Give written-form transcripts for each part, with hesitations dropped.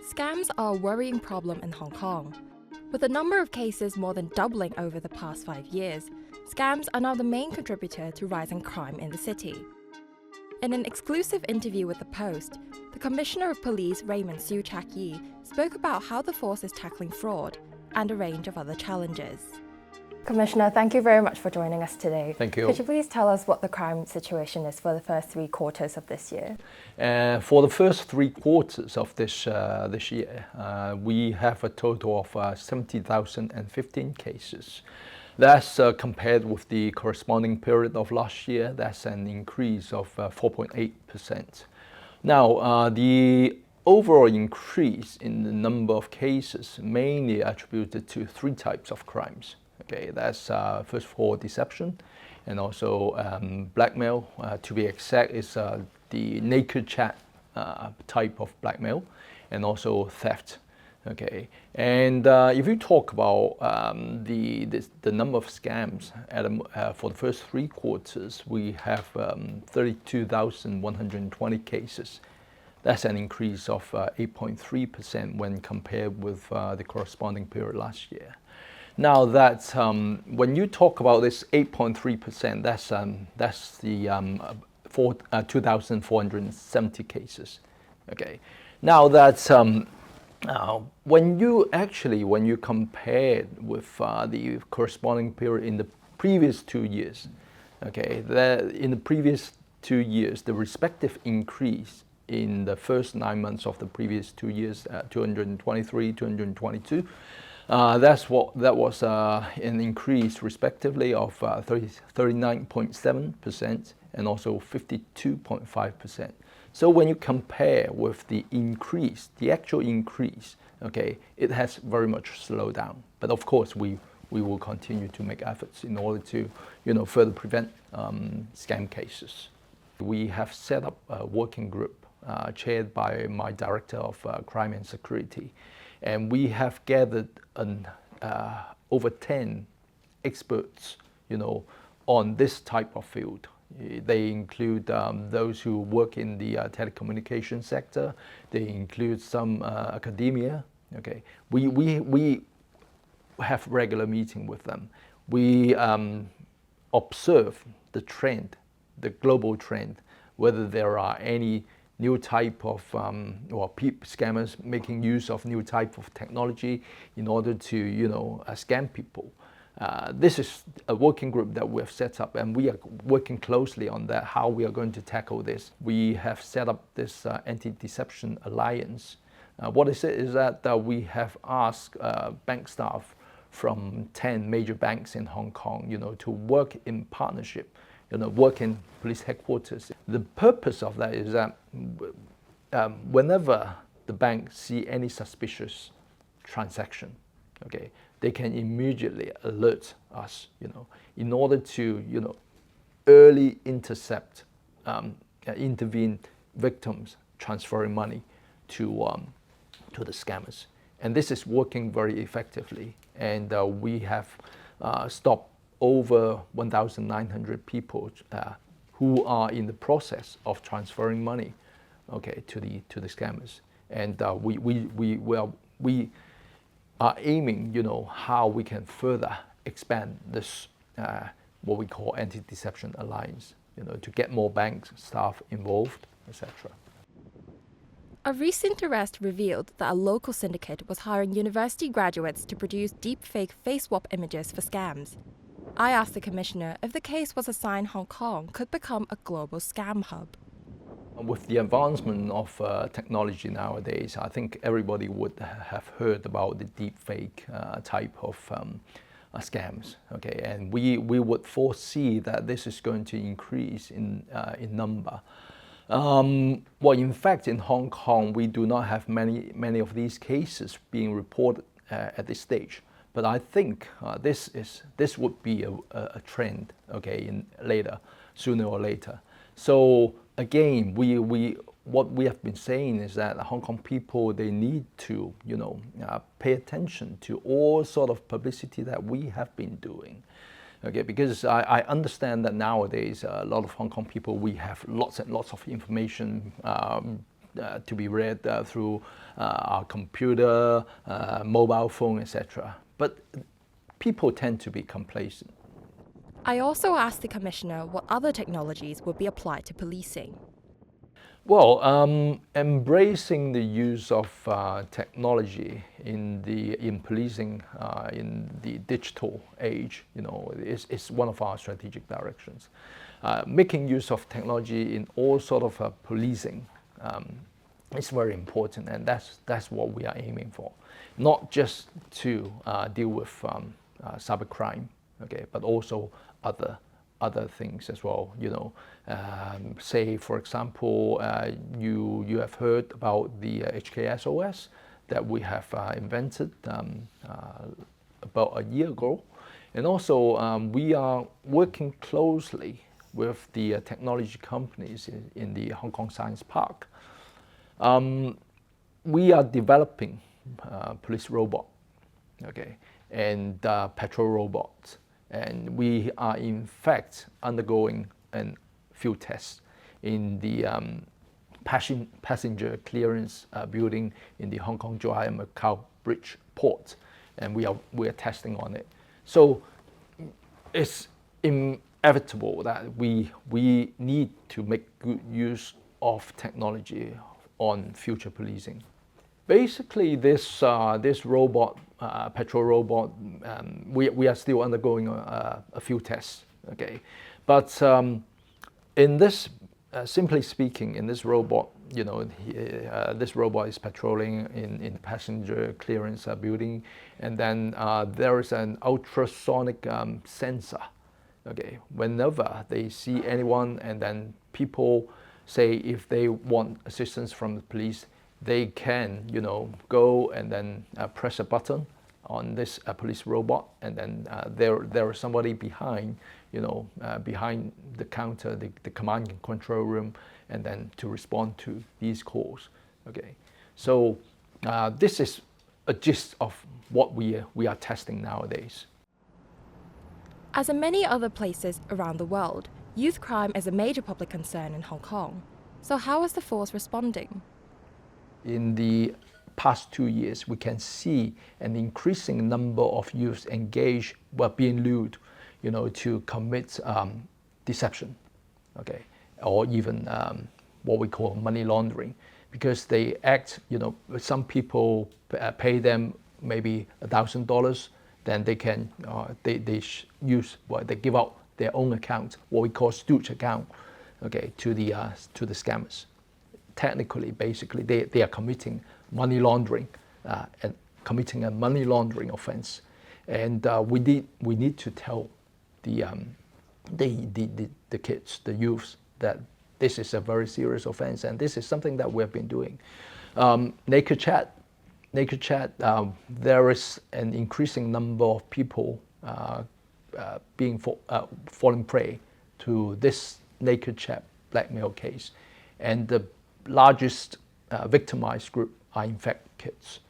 Scams are a worrying problem in Hong Kong. With the number of cases more than doubling over the past 5 years, scams are now the main contributor to rising crime in the city. In an exclusive interview with The Post, the Commissioner of Police Raymond Siu spoke about how the force is tackling fraud and a range of other challenges. Commissioner, thank you very much for joining us today. Thank you. Could you please tell us what the crime situation is for the first 3 quarters of this year? For the first 3 quarters of this year, we have a total of 70,015 cases. That's compared with the corresponding period of last year. That's an increase of 4.8%. Now, the overall increase in the number of cases mainly attributed to 3 types of crimes. Okay, that's first of all deception, and also blackmail. To be exact, is the naked chat type of blackmail, and also theft. Okay, and if you talk about the number of scams for the first 3 quarters, we have 32,120 cases. That's an increase of 8.3% when compared with the corresponding period last year. Now that's when you talk about this 8.3%, that's the 2,470 cases. Okay, now that's when you compare with the corresponding period in the previous 2 years. Okay, in the previous 2 years, the respective increase in the first 9 months of the previous 2 years, 223, 222. That was an increase respectively of 39.7% and also 52.5%. So when you compare with the increase, the actual increase, okay, it has very much slowed down. But of course, we will continue to make efforts in order to, further prevent scam cases. We have set up a working group chaired by my Director of Crime and Security. And we have gathered over 10 experts, on this type of field. They include those who work in the telecommunication sector. They include some academia. Okay, we have regular meeting with them. We observe the trend, the global trend, whether there are any new type of scammers making use of new type of technology in order to scam people. This is a working group that we have set up, and we are working closely on that, how we are going to tackle this. We have set up this anti-deception alliance. What is it is that we have asked bank staff from 10 major banks in Hong Kong, to work in partnership, work in police headquarters. The purpose of that is that whenever the bank see any suspicious transaction, okay, they can immediately alert us, in order to, early intercept, intervene victims transferring money to the scammers. And this is working very effectively. And we have stopped over 1,900 people who are in the process of transferring money, okay, to the scammers. And we are aiming, how we can further expand this what we call anti-deception alliance, to get more bank staff involved, etc. A recent arrest revealed that a local syndicate was hiring university graduates to produce deepfake face swap images for scams. I asked the Commissioner if the case was a sign Hong Kong could become a global scam hub. With the advancement of technology nowadays, I think everybody would have heard about the deepfake type of scams. Okay, and we would foresee that this is going to increase in number. Well, in fact, in Hong Kong, we do not have many of these cases being reported at this stage. But I think this would be a trend, okay, sooner or later. So again, what we have been saying is that Hong Kong people, they need to pay attention to all sort of publicity that we have been doing. Okay, because I understand that nowadays a lot of Hong Kong people, we have lots and lots of information to be read through our computer, mobile phone, etc. But people tend to be complacent. I also asked the Commissioner what other technologies would be applied to policing. Well, embracing the use of technology in policing in the digital age, is one of our strategic directions. Making use of technology in all sort of policing is very important, and that's what we are aiming for. Not just to deal with cybercrime, okay, but also other things as well. Say for example, you have heard about the HKSOS that we have invented about a year ago, and also we are working closely with the technology companies in the Hong Kong Science Park. We are developing police robot, okay, and patrol robots. And we are in fact undergoing a field test in the passenger clearance building in the Hong Kong Zhuhai and Macau Bridge port, and we are testing on it. So it's inevitable that we need to make good use of technology on future policing. Basically, this robot, patrol robot, we are still undergoing a few tests, okay? But in this, simply speaking, in this robot, this robot is patrolling in the passenger clearance building, and then there is an ultrasonic sensor, okay? Whenever they see anyone, and then people say if they want assistance from the police, they can, go and then press a button on this police robot, and then there is somebody behind, behind the counter, the command and control room, and then to respond to these calls. Okay, so this is a gist of what we are testing nowadays. As in many other places around the world, youth crime is a major public concern in Hong Kong. So how is the force responding? In the past 2 years, we can see an increasing number of youths engaged, being lured, to commit deception, okay, or even what we call money laundering, because they act, some people pay them maybe $1,000, then they can they give out their own account, what we call stooge account, okay, to the scammers. Technically, basically, they are committing money laundering and committing a money laundering offense, and we need to tell the kids, the youths, that this is a very serious offense, and this is something that we have been doing. Naked chat, there is an increasing number of people falling prey to this naked chat blackmail case, and the largest victimized group are in fact kids.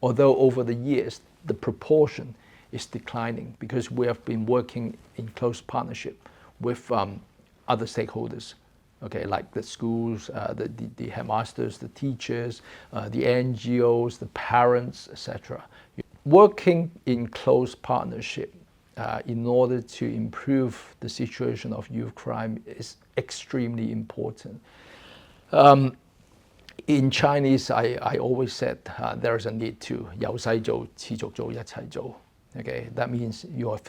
Although over the years the proportion is declining, because we have been working in close partnership with other stakeholders, okay, like the schools, the headmasters, the teachers, the NGOs, the parents, etc. Working in close partnership in order to improve the situation of youth crime is extremely important. In Chinese, I always said there is a need to 由細做、持續做、一齊做. Okay, that means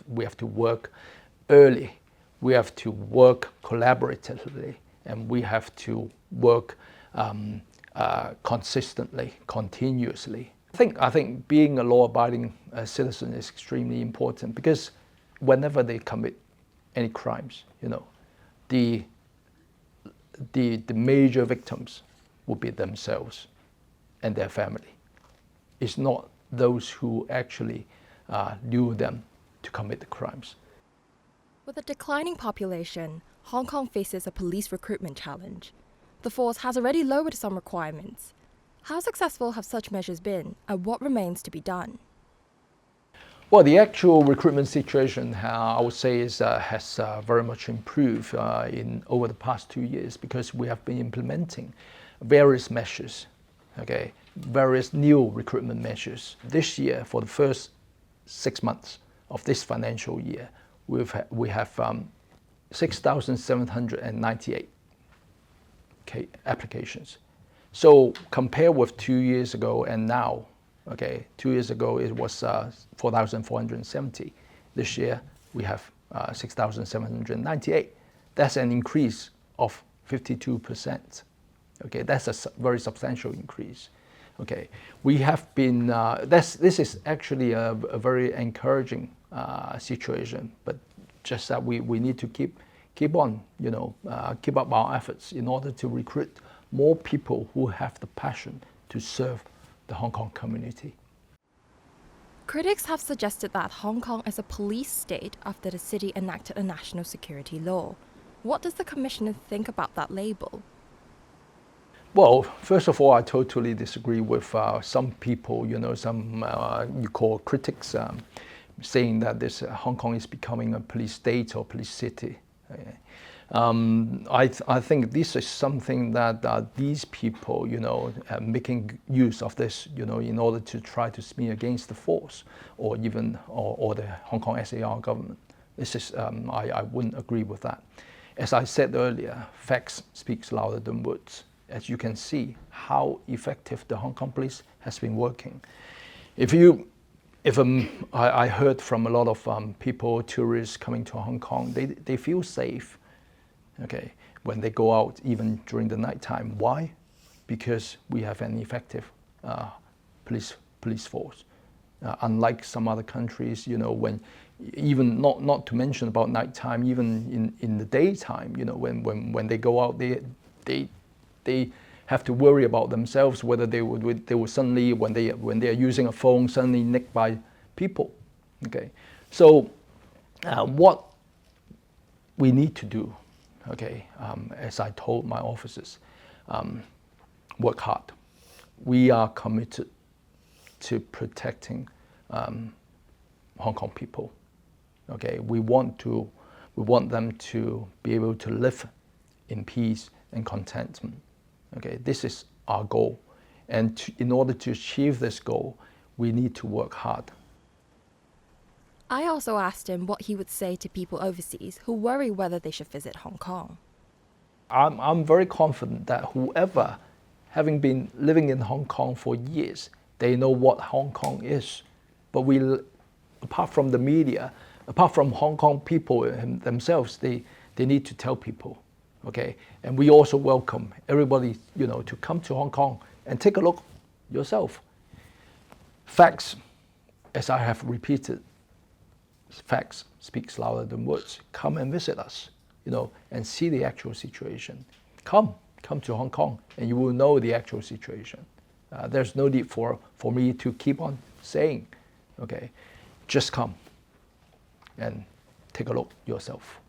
we have to work early, we have to work collaboratively, and we have to work consistently, continuously. I think being a law-abiding citizen is extremely important, because whenever they commit any crimes, the major victims will be themselves and their family. It's not those who actually lure them to commit the crimes. With a declining population, Hong Kong faces a police recruitment challenge. The force has already lowered some requirements. How successful have such measures been, and what remains to be done? Well, the actual recruitment situation, I would say, has very much improved over the past 2 years, because we have been implementing various measures, okay, various new recruitment measures. This year, for the first 6 months of this financial year, we have 6,798 applications. So compare with 2 years ago and now, okay, 2 years ago it was 4,470. This year we have 6,798. That's an increase of 52%. Okay, that's a very substantial increase. Okay, we have been, this is actually a very encouraging situation, but just that we need to keep on, keep up our efforts in order to recruit more people who have the passion to serve the Hong Kong community. Critics have suggested that Hong Kong is a police state after the city enacted a national security law. What does the Commissioner think about that label? Well, first of all, I totally disagree with some people, some you call critics, saying that this Hong Kong is becoming a police state or police city. I think this is something that these people, making use of this, in order to try to smear against the force or even or the Hong Kong SAR government. This is I wouldn't agree with that. As I said earlier, facts speaks louder than words. As you can see, how effective the Hong Kong police has been working. I heard from a lot of people, tourists coming to Hong Kong, they feel safe. Okay, when they go out, even during the night time. Why? Because we have an effective police force. Unlike some other countries, when even not to mention about nighttime, even in the daytime, when they go out, they have to worry about themselves whether they would suddenly, when they are using a phone, suddenly nicked by people. Okay, so what we need to do, okay, as I told my officers, work hard. We are committed to protecting Hong Kong people. Okay, we want them to be able to live in peace and contentment. Okay, this is our goal, and in order to achieve this goal, we need to work hard. I also asked him what he would say to people overseas who worry whether they should visit Hong Kong. I'm very confident that whoever, having been living in Hong Kong for years, they know what Hong Kong is. But apart from the media, apart from Hong Kong people themselves, they need to tell people, okay? And we also welcome everybody, to come to Hong Kong and take a look yourself. Facts, as I have repeated, facts speaks louder than words. Come and visit us, and see the actual situation. Come to Hong Kong and you will know the actual situation. There's no need for me to keep on saying, okay, just come and take a look yourself.